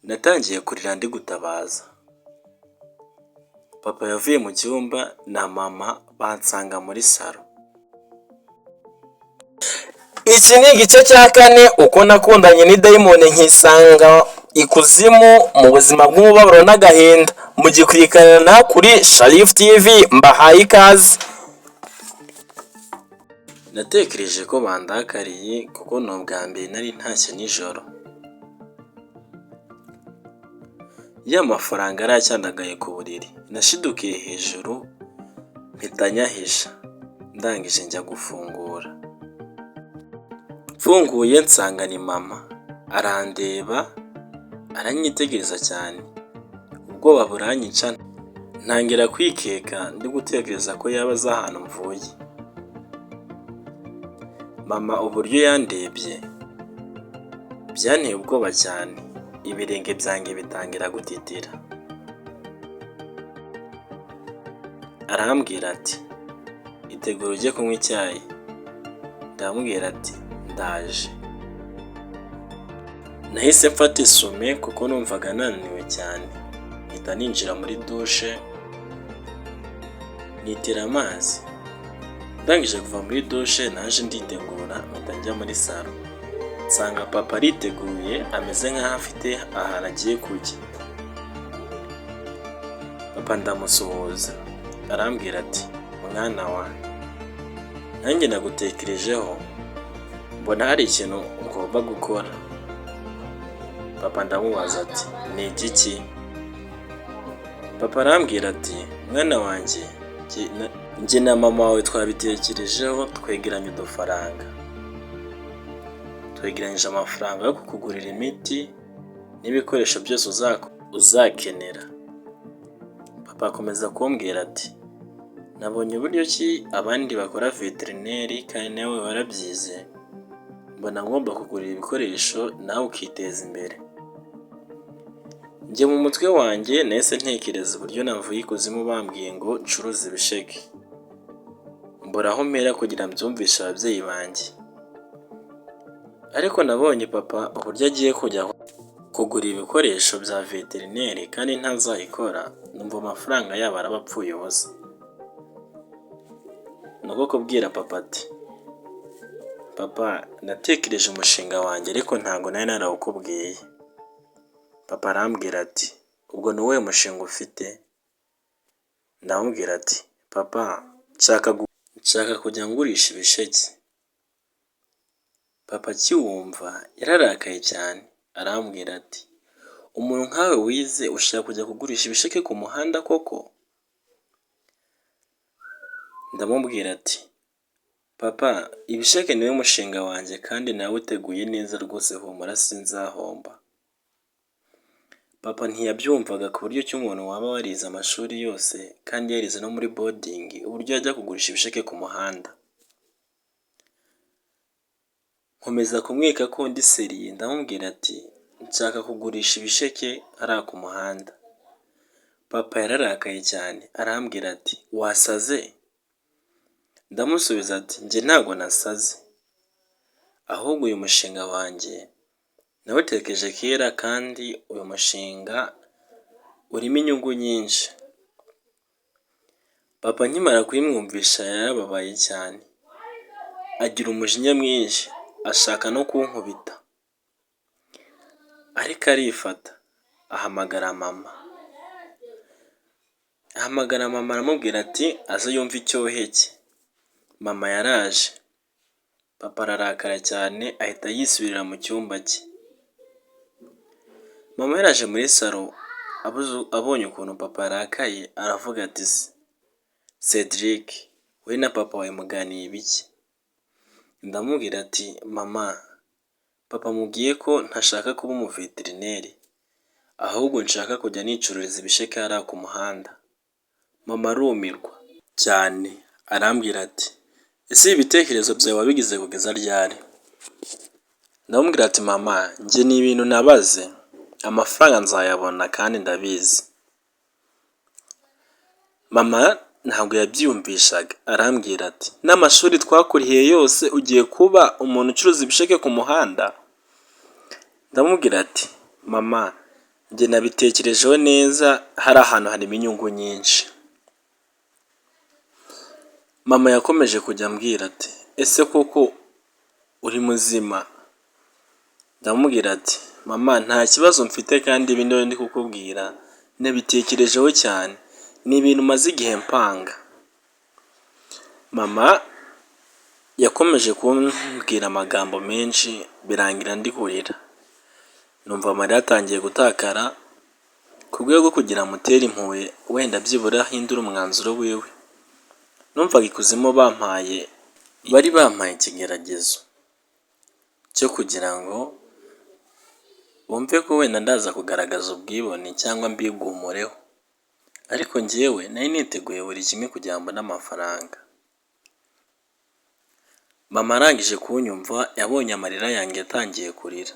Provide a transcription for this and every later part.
Natangiye kurira ndi gutabaza. Papa yavuye mu cyumba na mama bansanga muri salo. Iki ni igice cya kane uko nakundanye n'idayimoni nkisanga ikuzimu mu buzima bw'umubabaro n'agahinda. Mugikurikirana kuri Sharif TV, mbahaye ikaze. Natekereje ko bandakariye kuko ni ubwa mbere nari ntashye nijoro. Ya mafaranga aracyandagaye ku buriri. Nashidukiye hejuru mpita nyahisha. Ndangije njya gufungura. Mfunguye nsanga ni mama. Arandeba, aranyitegereza cyane. Ubwoba buranyica, ntangira kwikeka ndi gutekereza ko yaba azi ahantu mvuye. Mama uburyo yandebye byanteye ubwoba cyane. Ibirenge byanjye bitangira gutitira. Arambwira ati, itegure ujye kunywa icyayi. Ndamubwira ati, ndaje. Nahise mfata isume kuko numvaga nananiwe cyane. Mpita ninjira muri dushe, nitira amazi. Ndangije kuva muri dushe naje nditegura mpita njya muri salo. Nsanga papa ariteguye ameze nk'aho afite ahantu agiye kujya. Papa ndamusuhuza. Arambwira ati, mwana wanjye, nanjye nagutekerejeho, mbona hari ikintu ugomba gukora. Papa ndamubaza ati, ni igiki? Papa arambwira ati, mwana wanjye, njye na mama wawe twabitekerejeho twegeranya udufaranga. Twegeranyije amafaranga yo kukugurira imiti n'ibikoresho byose uzakenera. Papa akomeza kumbwira ati, nabonye uburyo ki abandi bakora veterineri kandi nawe warabyize, mbona ngomba kugurira ibikoresho nawe ukiteza imbere. Njye mu mutwe wanjye nahise ntekereza uburyo navuye ikuzimu bambwiye ngo ncuruze ibisheke. Mbura aho mpera kugira mbyumvishe ababyeyi banjye. Ariko nabonye papa uburyo agiye kujya kugura ibikoresho bya veterineri kandi ntazayikora, numva amafaranga yabo araba apfuye ubusa. Nuko kubwira papa ati, papa natekereje umushinga wanjye ariko ntabwo nari narawukubwiye. Papa arambwira ati, ubwo ni uwuhe mushinga ufite? Ndamubwira ati, papa nshaka kujya ngurisha ibisheke. Papa akiwumva yararakaye cyane. Arambwira ati, umuntu nkawe wize ushaka kujya kugurisha ibisheke ku muhanda koko? Ndamubwira ati, papa ibisheke niwe mushinga wanjye kandi nawe uteguye neza rwose, humura sinzahomba. Papa ntiyabyumvaga ku buryo cy'umuntu waba warize amashuri yose kandi yarize no muri boarding, uburyo yajya kugurisha ibisheke ku muhanda. Nkomeza kumweka ko ndi seriye. Ndamubwira ati, nshaka kugurisha ibisheke hariya ku muhanda. Papa yararakaye cyane. Arambwira ati, wasaze? Ndamusubiza ati, njye ntabwo nasaze, ahubwo uyu mushinga wanjye nawutekereje kera kandi uyu mushinga urimo inyungu nyinshi. Papa nkimara kubimwumvisha yarababaye cyane, agira umujinya mwinshi, ashaka no kunkubita. Ariko arifata, ahamagara mama. Aramubwira ati, aze yumve icyohe cye. Mama yaraje. Papa ararakara cyane ahita yisubirira mu cyumba cye. Mama yaraje muri salo, abonye ukuntu papa yarakaye aravuga ati, Cedric, we na papa wawe muganiye ibiki? Ndamubwira ati, mama, papa mubwiye ko ntashaka kuba umuveterineri, ahubwo nshaka kujya nicururiza ibisheke hariya ku muhanda. Mama arumirwa cyane. Arambwira ati, ese ibitekerezo byawe wabigize kugeza ryari? Ndamubwira ati, mama, njye ni ibintu nabaze, amafaranga nzayabona kandi ndabizi. Mama ntabwo yabyiyumvishaga. Arambwira ati, n'amashuri twakurihiye yose ugiye kuba umuntu ucuruza ibisheke ku muhanda? Ndamubwira ati, mama, njye nabitekerejeho neza, hari ahantu harimo inyungu nyinshi. Mama yakomeje kujya ambwira ati ese koko uri muzima? Ndamubwira ati mama nta kibazo mfite kandi ibi ndi kukubwira nabitekerejeho cyane, ni ibintu maze igihe mpanga. Mama yakomeje kumbwira amagambo menshi birangira ndi kurira, numva amarira yatangiye gutakara ku rwego rwo kugira mutere impuhwe wenda byibura ahindura umwanzuro wiwe. Numvaga ikuzimu bari bampaye ikigeragezo cyo kugira ngo bumve ko wenda ndaza kugaragaza ubwibone cyangwa mbigumureho, ariko njyewe nari niteguye buri kimwe kugira ngo mbone amafaranga. Mama arangije kunyumva yabonye amarira yanjye yatangiye kurira.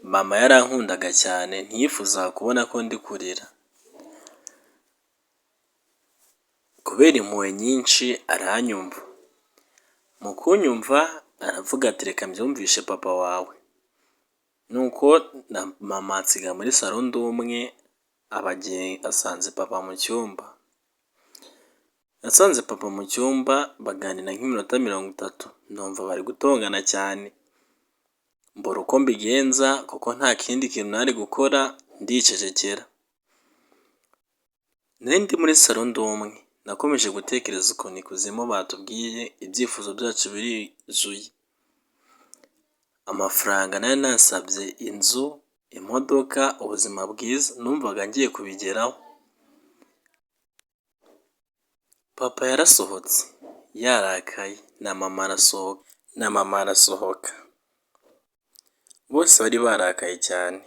Mama yarankundaga cyane ntiyifuzaga kubona ko ndi kurira. Kubera impuhwe nyinshi aranyumva. Mu kunyumva aravuga ati reka mbyumvishe papa wawe. Nuko mama ansiga muri salo ndi umwe, asanze papa mu cyumba. Yasanze papa mu cyumba baganira nk'iminota 30, numva bari gutongana cyane. Mbura uko mbigenza kuko nta kindi kintu nari gukora, ndicecekera. Nari ndi muri salo ndi umwe, nakomeje gutekereza ukuntu ikuzimu batubwiye ibyifuzo byacu birizuye. Amafaranga nari nasabye, inzu, imodoka, ubuzima bwiza, numvaga ngiye kubigeraho. Papa yarasohotse yarakaye na mama arasohoka. Bose bari barakaye cyane.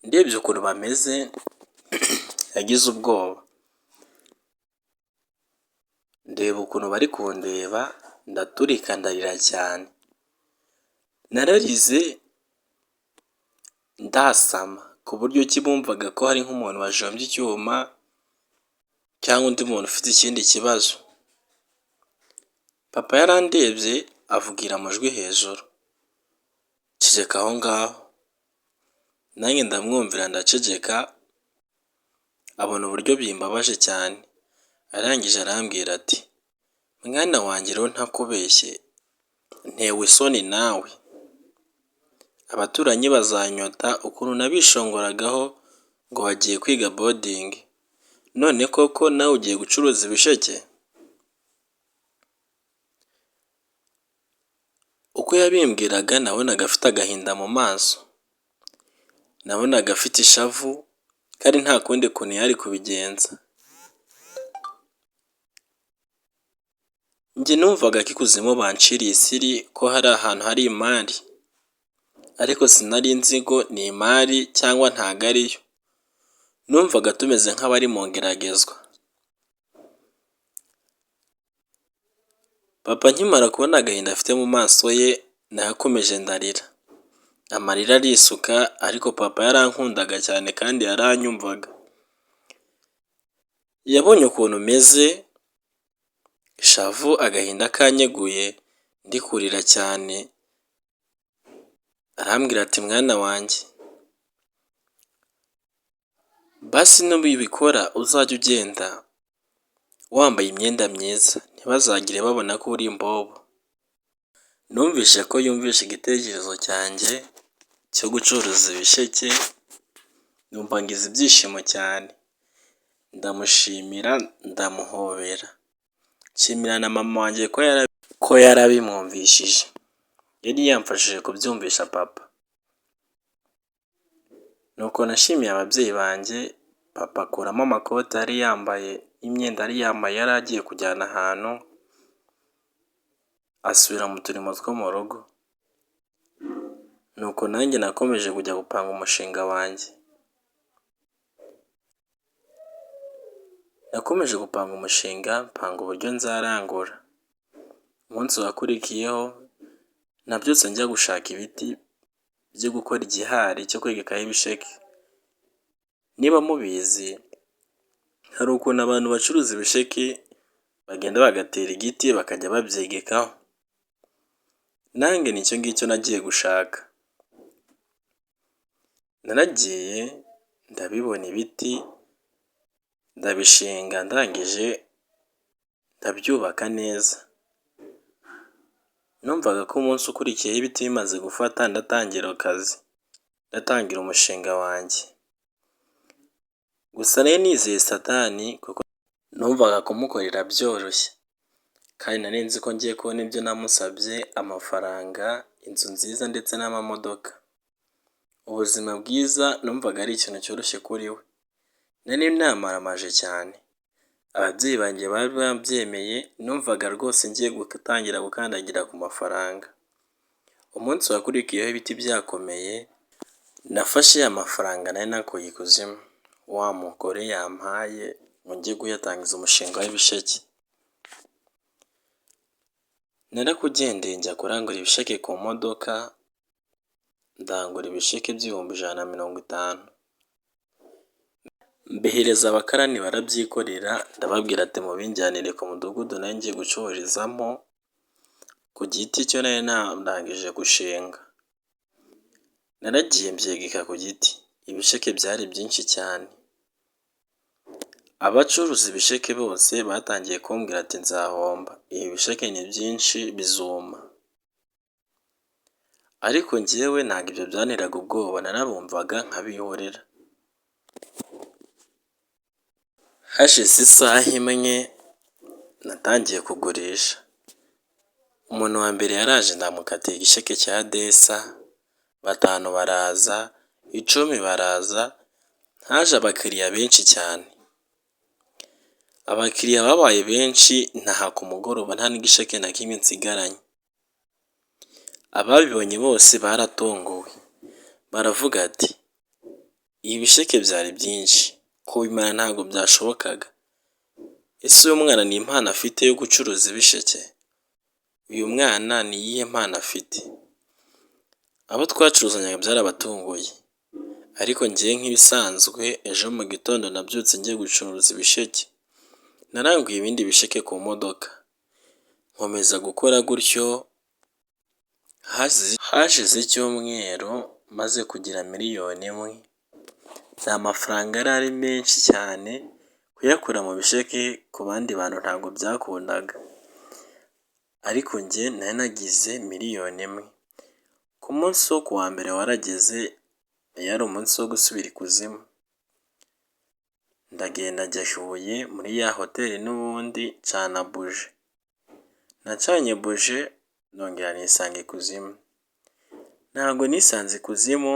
Ndebye ukuntu bameze yagize ubwoba. Ndeba ukuntu bari kundeba ndaturika ndarira cyane. Nararize ndasama ku buryo bumvaga ko hari nk'umuntu wajombye icyuma cyangwa undi muntu ufite ikindi kibazo. Papa yarandebye avugira amajwi hejuru, ceceka aho ngaho. Nanjye ndamwumvira ndaceceka, abona uburyo bimbabaje cyane. Arangije arambwira ati mwana wanjye rero ntakubeshye ntewe isoni nawe. Abaturanyi bazanyota ukuntu nabishongoragaho ngo wagiye kwiga boarding, none koko nawe ugiye gucuruza ibisheke? Uko yabimbwiraga nabonaga afite agahinda mu maso, nabonaga afite ishavu kandi nta kundi kuntu yari kubigenza. Njye numvaga ko ikuzimu banciriye isiri ko hari ahantu hari imari, ariko sinari nzi ngo ni imari cyangwa ntago ariyo. Numvaga tumeze nk'abari mu ngeragezwa. Papa nkimara kubona agahinda afite mu maso ye nakomeje ndarira. Amarira arisuka, ariko papa yarankundaga cyane kandi yaranyumvaga. Yabonye ukuntu meze, ishavu, agahinda kanyeguye, ndi kurira cyane. Arambwira ati mwana wanjye, basi nubikora uzajya ugenda wambaye imyenda myiza, ntibazagire babona ko uri imbobo. Numvise ko yumvishe igitekerezo cyanjye cyo gucuruza ibisheke, numva ngize ibyishimo cyane. Ndamushimira, ndamuhobera. Nshimira na mama wanjye ko yarabimwumvishije. Yari yamfashije kubyumvisha papa. Nuko nashimiye ababyeyi banjye, papa akuramo amakoti yari yambaye, imyenda yari yambaye yari agiye kujyana ahantu, asubira mu turimo two mu rugo. Nuko nanjye nakomeje kujya gupanga umushinga wanjye. Nakomeje gupanga umushinga, mpanga uburyo nzarangura. Umunsi wakurikiyeho nabyutse njya gushaka ibiti byo gukora igihari cyo kwegekaho ibisheke. Niba mubizi, hari ukuntu abantu bacuruza ibisheke bagenda bagatera igiti bakajya babyegekaho. Nanjye nicyo ngicyo nagiye gushaka. naragiye ndabibona ibiti ndabishinga ndangije ndabyubaka neza, numvaga ko umunsi ukurikiyeho ibiti bimaze gufata ndatangira akazi, ndatangira umushinga wanjye, gusa nari nizeye Satani kuko numvaga kumukorera byoroshye kandi nari nzi ko ngiye kubona ibyo namusabye, amafaranga, inzu nziza ndetse n'amamodoka, ubuzima bwiza numvaga ari ikintu cyoroshye kuri we, nari namaramaje cyane, ababyeyi banjye bari babyemeye, numvaga rwose ngiye gutangira gukandagira ku mafaranga. Umunsi wakurikiyeho ibiti byakomeye, nafashe ya mafaranga nari nakuye ikuzimu wa mugore yampaye ngo njye kuyatangiza umushinga w'ibisheke, narakugendeye njya kurangura ibisheke ku modoka, ndangura ibisheke by'ibihumbi 150, mbihereza abakarani barabyikorera, ndababwira ati mubinjyanire ku mudugudu nari ngiye gucururizamo ku giti cyo nari narangije gushinga, naragiye mbyegeka ku giti, ibisheke byari byinshi cyane, abacuruza ibisheke bose batangiye kumbwira ati nzahomba, ibi bisheke ni byinshi bizuma, ariko njyewe ntabwo ibyo byanteraga ubwoba, narabumvaga nkabihorera. Hashize isaha imwe natangiye kugurisha, umuntu wa mbere yaraje ndamukatiye igisheke cya desa, 5 baraza, 10 baraza, haje abakiriya benshi cyane, abakiriya babaye benshi ntaha ku mugoroba nta n'igisheke na kimwe nsigaranye, ababibonye bose baratunguwe, baravuga ati ibi bisheke byari byinshi, kubimara ntabwo byashobokaga, ese uyu mwana ni impano afite yo gucuruza ibisheke? Uyu mwana ni iyihe mpano afite? Abo twacuruzanyaga byarabatunguye, ariko njyewe nk'ibisanzwe ejo mu gitondo nabyutse ngiye gucuruza ibisheke, naranguye ibindi bisheke ku modoka, nkomeza gukora gutyo, hashize icyumweru maze kugira 1 miliyoni, ni amafaranga yari ari menshi cyane, kuyakura mu bisheke ku bandi bantu ntabwo byakundaga, ariko njye nari nagize 1 miliyoni. Ku munsi wo kuwa mbere warageze, yari umunsi wo gusubira ikuzimu, ndagenda njya Huye muri ya hoteli n'ubundi ncana buje, nacanye buje nongera nisanga ikuzimu, ntabwo nisanze ikuzimu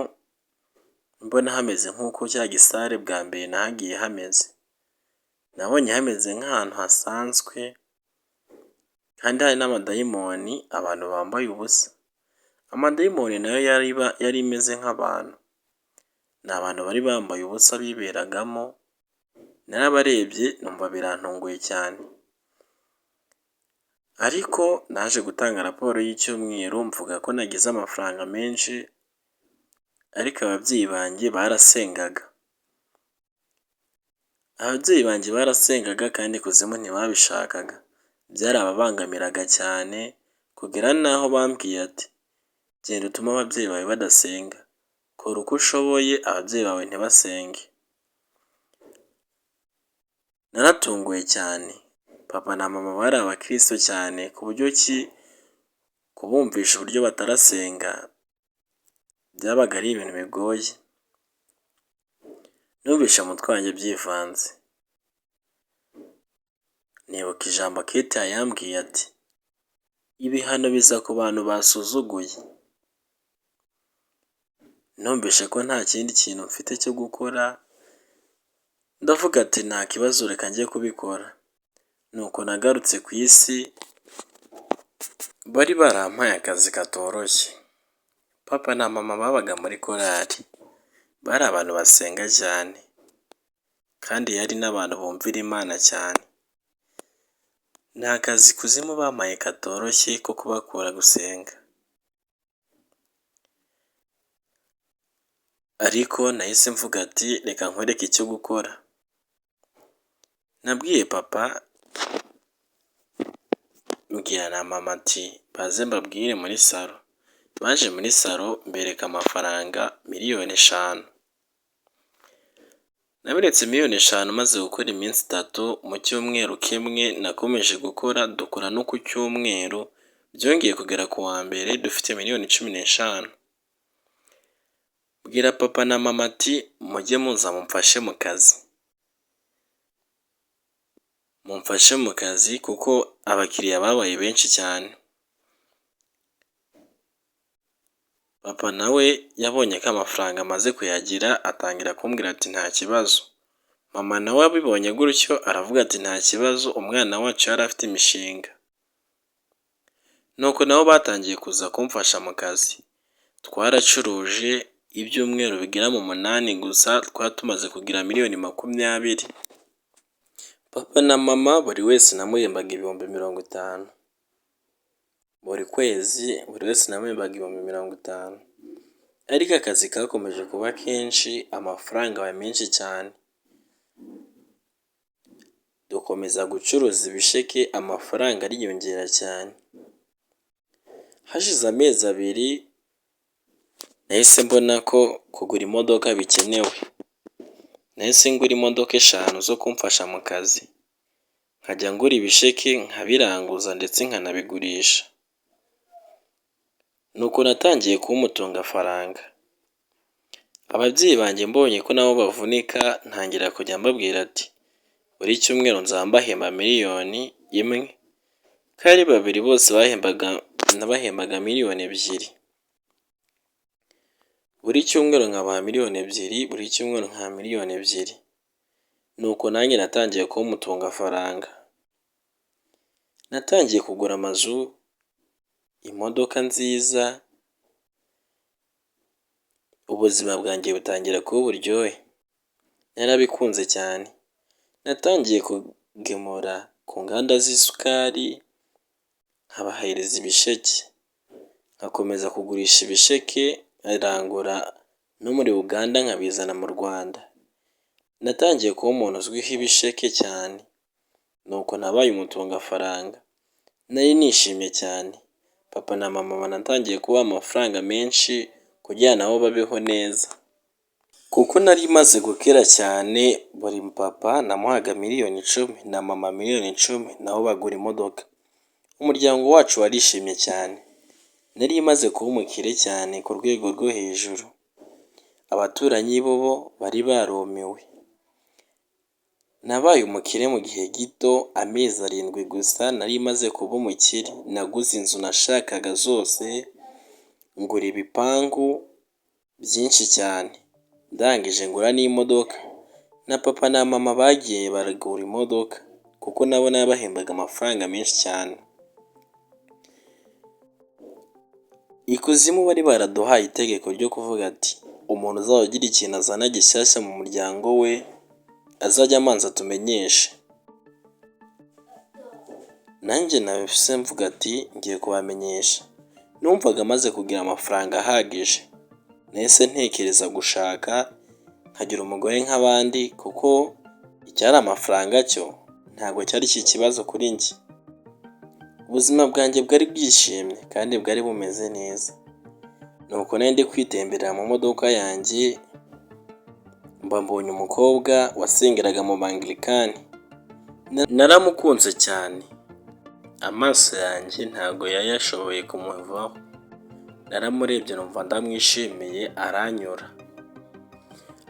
mbona hameze nk'uko cya gisare bwa mbere nahagiye hameze, nabonye hameze nk'ahantu hasanzwe kandi hari n'amadayimoni, abantu bambaye ubusa, amadayimoni nayo yari imeze nk'abantu, ni abantu bari bambaye ubusa biberagamo, narabarebye numva birantunguye cyane, ariko naje gutanga raporo y'icyumweru mvuga ko nagize amafaranga menshi, ariko ababyeyi banjye barasengaga kandi ikuzimu ntibabishakaga, byarababangamiraga cyane, kugera n'aho bambwiye ati genda utume ababyeyi bawe badasenga, kora uko ushoboye ababyeyi bawe ntibasenge. Naratunguwe cyane, papa na mama bari abakristo cyane ku buryo kubumvisha uburyo batarasenga byabaga ari ibintu bigoye, numvishe umutwe wanjye byivanze, nibuka ijambo Kate yambwiye ati ibihano biza ku bantu basuzuguye, numvishe ko nta kindi kintu mfite cyo gukora, ndavuga ati nta kibazo reka njye kubikora, nuko nagarutse ku isi, bari barampaye akazi katoroshye, papa na mama babaga muri korali, bari abantu basenga cyane kandi yari n'abantu bumvira Imana cyane, ni akazi ikuzimu bampaye katoroshye ko kubakura gusenga, ariko nahise mvuga ati reka nkwereke icyo gukora, nabwiye papa mbwira na mama ati baze mbabwire muri salo, baje muri salo mbereka amafaranga 5 miliyoni. Nabiretse miliyoni 5 maze gukora iminsi 3 mu cyumweru kimwe nakomeje gukora dukora no ku cyumweru byongeye kugera ku wa mbere dufite miliyoni 15. Bwira papa na mama ati mujye muza mumfashe mu kazi kuko abakiriya babaye benshi cyane. Papa nawe yabonye ko amafaranga amaze kuyagira atangira kumbwira ati nta kibazo. Mama nawe abibonye gutyo aravuga ati nta kibazo, umwana wacu yari afite imishinga. Nuko nabo batangiye kuza kumfasha mu kazi. Twaracuruje ibyumweru bigera mu 8 gusa twari tumaze kugira miliyoni 20. Papa na mama buri wese namuhembaga ibihumbi 50. Buri kwezi buri wese namuhembaga ibihumbi 50. Ariko akazi kakomeje kuba kenshi, amafaranga aba menshi cyane. Dukomeza gucuruza ibisheke, amafaranga ariyongera cyane. Hashize amezi 2 nahise mbona ko kugura imodoka bikenewe. Nahise ngura imodoka 5 zo kumfasha mu kazi. Nkajya ngura ibisheke nkabiranguza ndetse nkanabigurisha. Nuko natangiye kumutunga faranga. Ababyeyi banjye mbonye ko nabo bavunika ntangira kujya mbabwira ati buri cyumweru nzambahemba miliyoni 1. Kari babiri bose bahembaga miliyoni 2. Buri cyumweru nkabaha miliyoni 2, buri cyumweru nka miliyoni 2. Nuko nanjye natangiye kumutunga faranga. Natangiye kugura amazu, imodoka nziza, ubuzima bwanjye butangira kuba uburyohe. Narabikunze cyane. Natangiye kugemura ku nganda z'isukari nkabahereza ibisheke. Nkakomeza kugurisha ibisheke arangura no muri Uganda nkabizana mu Rwanda. Natangiye kuba umuntu uzwiho ibisheke cyane. Nuko nabaye umutunga faranga. Nari nishimye cyane. Papa na mama banatangiye kuba amafaranga menshi kugira nabo babeho neza. Kuko nari maze gukira cyane, buri papa namuhaga miliyoni 10 na mama miliyoni 10 nabo bagura imodoka. Umuryango wacu warishimye cyane. Nari maze kuba umukire cyane ku rwego rwo hejuru. Abaturanyi bo bari barumiwe. Nabaye umukire mu gihe gito, amezi 7 gusa nari maze kuba umukire. Naguze inzu nashakaga zose, ngura ibipangu byinshi cyane. Ndangije ngura n'imodoka. Na papa na mama bagiye baragura imodoka kuko nabo nabahembaga amafaranga menshi cyane. Ikuzimu bari baraduhaye itegeko ryo kuvuga ati umuntu uzagira ikintu azana gishyashya mu muryango we azajya amanza tumenyeshe. Nanjye nabise mvuga ati ngiye kubamenyesha. Numvaga maze kugira amafaranga ahagije. Nahise ntekereza gushaka nkagira umugore nk'abandi kuko icyari amafaranga cyo ntabwo cyari iki kibazo kuri njye. Ubuzima bwanjye bwari bwishimye kandi bwari bumeze neza. Nuko nari ndi kwitemberera mu modoka yanjye mbonye umukobwa wasengeraga mu Banglikani. Naramukunze cyane. Amaso yanjye ntabwo yayashoboye kumuvaho. Naramurebye numva ndamwishimiye aranyura.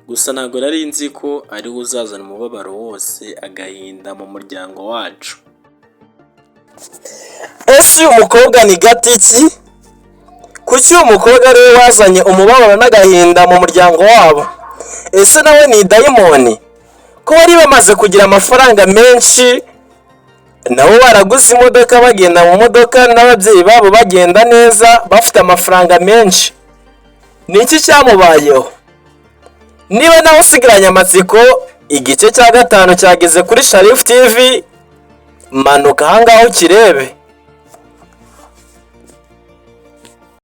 Gusa ntabwo nari nzi ko ari we uzazana umubabaro wose, agahinda mu muryango wacu. Ese uyu mukobwa ni gatiki? Kuki uyu mukobwa ari we wazanye umubabaro n'agahinda mu muryango wabo? Ese nawe ni dayimoni? Ko bari bamaze kugira amafaranga menshi, nabo baraguze imodoka, bagenda mu modoka n'ababyeyi babo bagenda neza bafite amafaranga menshi. Ni iki cyamubayeho? Niba nawe usigaranye amatsiko, igice cya 5 cyageze kuri Sharif TV, manuka ahangaho ukirebe.